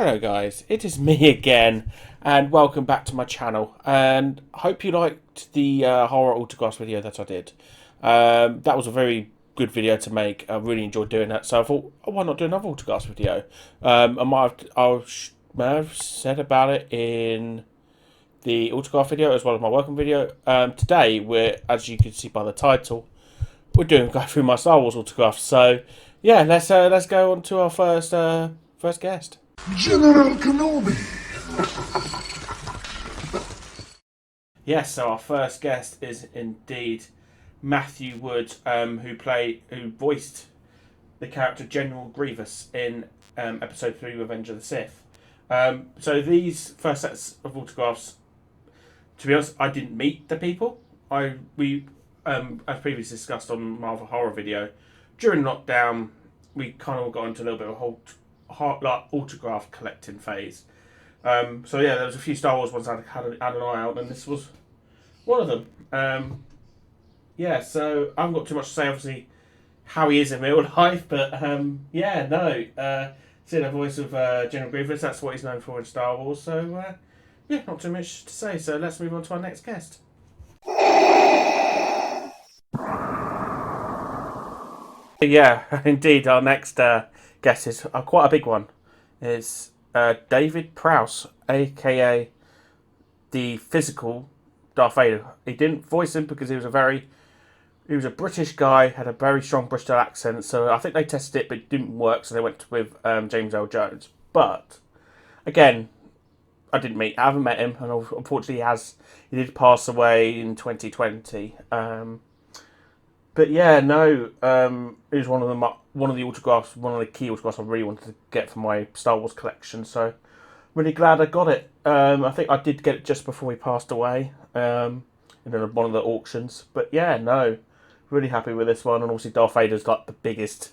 Hello guys, it is me again, and welcome back to my channel, and hope you liked the horror autographs video that I did. That was a very good video to make. I really enjoyed doing that, so I thought, oh, why not do another autographs video? I may have said about it in the autograph video as well as my welcome video. Today, as you can see by the title, we're go through my Star Wars autographs. So yeah, let's go on to our first guest. General Kenobi. Yes, so our first guest is indeed Matthew Wood, who voiced the character General Grievous in Episode 3, Revenge of the Sith. So these first sets of autographs, to be honest, I didn't meet the people. As previously discussed on Marvel Horror video, during lockdown, we kind of got into a little bit of a autograph collecting phase. So yeah, there was a few Star Wars ones I had an eye out, and this was one of them. Yeah, so I haven't got too much to say, obviously, how he is in real life, but seeing the voice of General Grievous, that's what he's known for in Star Wars, so yeah, not too much to say, so let's move on to our next guest. Yeah, indeed, our next guest is quite a big one. Is David Prowse, aka the physical Darth Vader. He didn't voice him because he was a British guy, had a very strong British accent. So I think they tested it, but it didn't work. So they went with James Earl Jones. But again, I haven't met him, and unfortunately, he did pass away in 2020. But yeah, no, it was one of the key autographs I really wanted to get for my Star Wars collection. So really glad I got it. I think I did get it just before he passed away, in one of the auctions. But yeah, no, really happy with this one. And obviously Darth Vader's like the biggest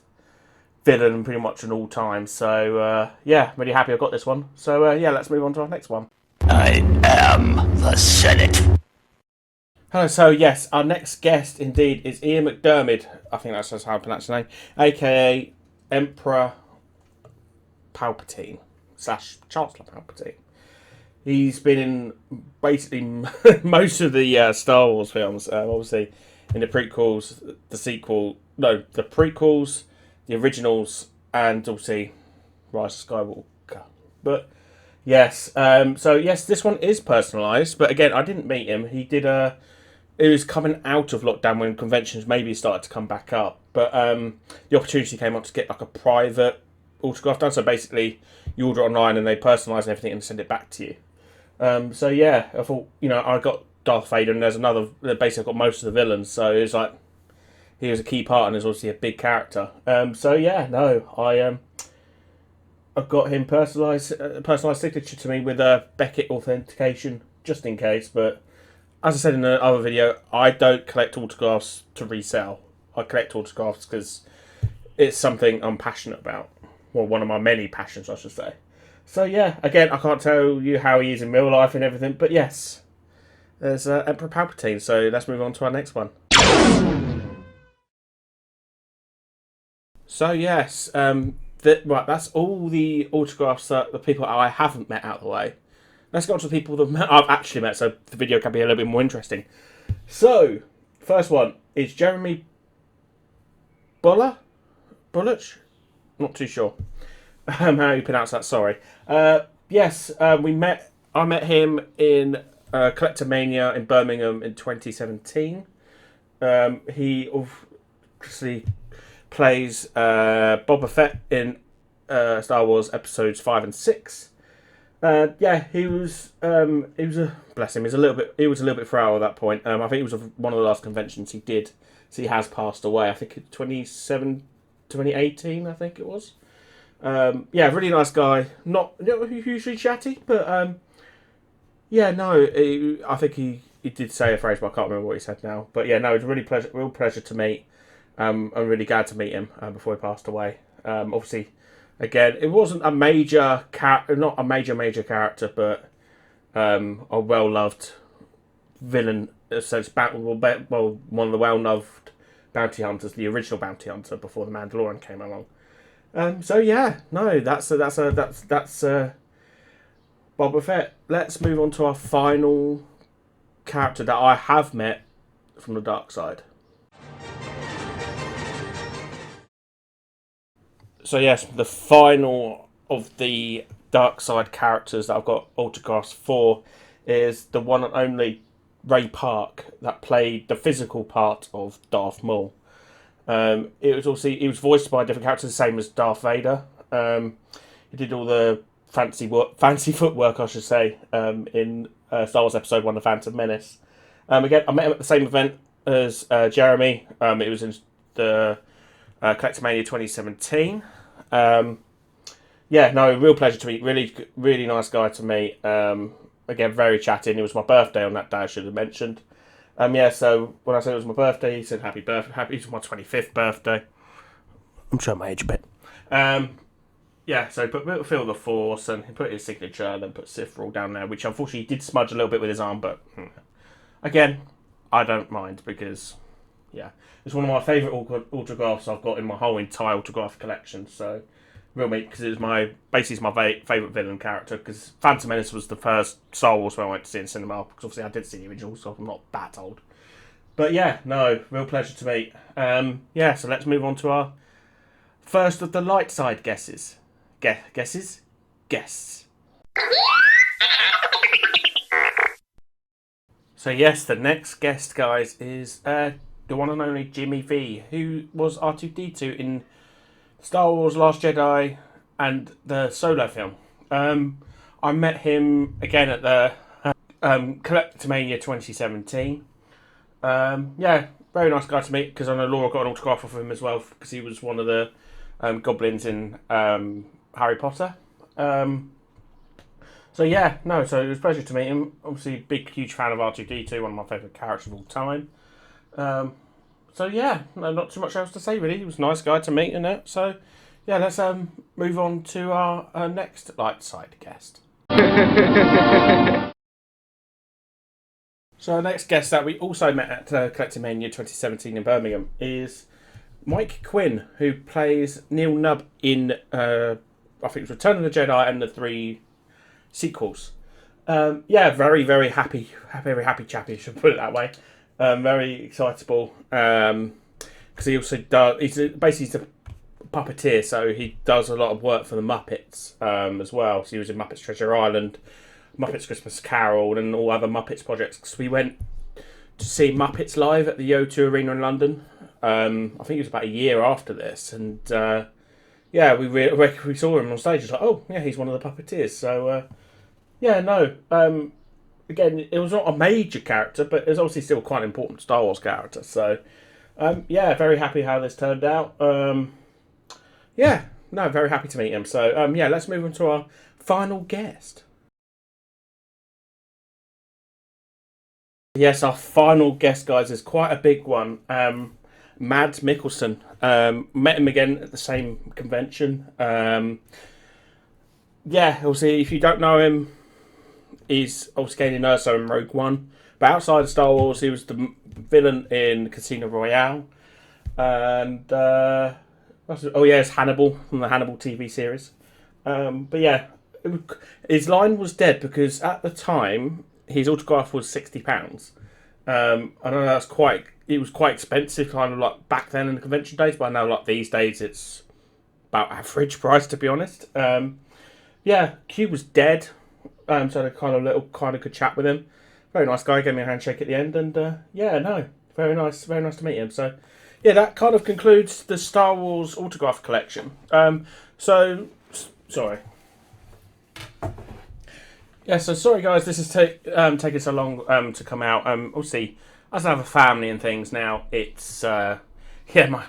villain pretty much in all time. So yeah, really happy I got this one. So yeah, let's move on to our next one. I am the Senate. Hello, so yes, our next guest indeed is Ian McDiarmid. I think that's just how I pronounce his name, aka Emperor Palpatine / Chancellor Palpatine. He's been in basically most of the Star Wars films, obviously in the prequels, the prequels, the originals, and obviously Rise of Skywalker. But yes, so yes, this one is personalised, but again, I didn't meet him. It was coming out of lockdown when conventions maybe started to come back up. But the opportunity came up to get like a private autograph done. So basically, you order it online and they personalise everything and send it back to you. So yeah, I thought, I got Darth Vader and there's another, basically I've got most of the villains. So it was like, he was a key part and is obviously a big character. So yeah, no, I've got him personalised signature to me with a Beckett authentication, just in case, but as I said in the other video, I don't collect autographs to resell. I collect autographs because it's something I'm passionate about. Well, one of my many passions, I should say. So yeah, again, I can't tell you how he is in real life and everything, but yes, there's Emperor Palpatine. So let's move on to our next one. So yes, that's all the autographs that the people I haven't met out of the way. Let's go on to the people that I've actually met, so the video can be a little bit more interesting. So, first one is Jeremy Bulloch? Not too sure how you pronounce that, sorry. Yes, I met him in Collectormania in Birmingham in 2017. He obviously plays Boba Fett in Star Wars episodes 5 and 6. Yeah, he was bless him. He was a little bit frail at that point. I think it was one of the last conventions he did. So he has passed away. I think 2018. I think it was. Yeah, really nice guy. Not hugely chatty, but yeah, no. I think he did say a phrase, but I can't remember what he said now. But yeah, no, it was a real pleasure to meet. I'm really glad to meet him before he passed away. Obviously. Again, it wasn't a major not a major character, but a well-loved villain. So it's one of the well-loved bounty hunters, the original bounty hunter before the Mandalorian came along. So yeah, no, that's Boba Fett, let's move on to our final character that I have met from the dark side. So yes, the final of the dark side characters that I've got autographs for is the one and only Ray Park that played the physical part of Darth Maul. He was voiced by different characters, the same as Darth Vader. He did all the fancy footwork, I should say, in Star Wars Episode 1, The Phantom Menace. Again, I met him at the same event as Jeremy. It was in the Collectomania 2017. Real pleasure to meet. Really, really nice guy to meet. Again, very chatting. It was my birthday on that day, I should have mentioned. So when I said it was my birthday, he said happy birthday. It was my 25th birthday. I'm showing my age a bit. So he put Feel the Force, and he put his signature, and then put Sith Rule down there, which unfortunately he did smudge a little bit with his arm, but again, I don't mind, because it's one of my favourite autographs I've got in my whole entire autograph collection. So real meat, because it was my favourite villain character, because Phantom Menace was the first Star Wars film I went to see in cinema, because obviously I did see the original, so I'm not that old. But real pleasure to meet. So let's move on to our first of the light side guesses. Guests. So yes, the next guest, guys, is the one and only Jimmy V, who was R2-D2 in Star Wars Last Jedi and the Solo film. I met him again at the Collectomania 2017. Very nice guy to meet, because I know Laura got an autograph of him as well, because he was one of the goblins in Harry Potter. So it was a pleasure to meet him. Obviously, huge fan of R2-D2, one of my favourite characters of all time. Not too much else to say, really. He was a nice guy to meet in it. So, let's move on to our next light side guest. So, our next guest that we also met at Collectomania 2017 in Birmingham is Mike Quinn, who plays Neil Nubb in, I think it was Return of the Jedi and the 3 sequels. Very, very happy chappy, should put it that way. Very excitable, because he also does. He's a puppeteer, so he does a lot of work for the Muppets as well. So he was in Muppets Treasure Island, Muppets Christmas Carol, and all other Muppets projects. Because we went to see Muppets live at the O2 Arena in London. I think it was about a year after this, and we saw him on stage. It's like, oh yeah, he's one of the puppeteers. So again, it was not a major character, but it was obviously still quite an important Star Wars character. So very happy how this turned out. Very happy to meet him. So let's move on to our final guest. Yes, our final guest, guys, is quite a big one. Mads Mikkelsen. Met him again at the same convention. Obviously, if you don't know him, he's obviously getting Urso in Rogue One. But outside of Star Wars, he was the villain in Casino Royale. And, it's Hannibal from the Hannibal TV series. His line was dead, because at the time, his autograph was £60. I know it was quite expensive, kind of like back then in the convention days, but I know like these days it's about average price, to be honest. Q was dead, so I had a kind of good chat with him. Very nice guy, gave me a handshake at the end, and very nice to meet him. So that kind of concludes the Star Wars autograph collection. Sorry. Sorry guys, this is taking so long to come out. Obviously, as I have a family and things now, it's my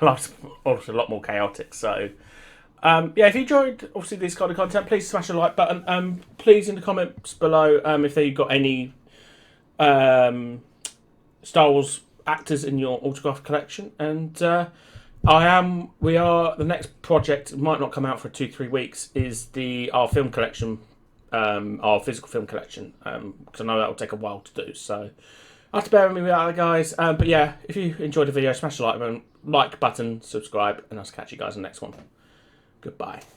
life's obviously a lot more chaotic. So if you enjoyed obviously this kind of content, please smash the like button. Please in the comments below if you've got any Star Wars actors in your autograph collection, and the next project might not come out for 2-3 weeks is our film collection. Our physical film collection, because I know that will take a while to do. So I have to bear with me with that, guys. If you enjoyed the video, smash the like button, subscribe, and I'll catch you guys in the next one. Goodbye.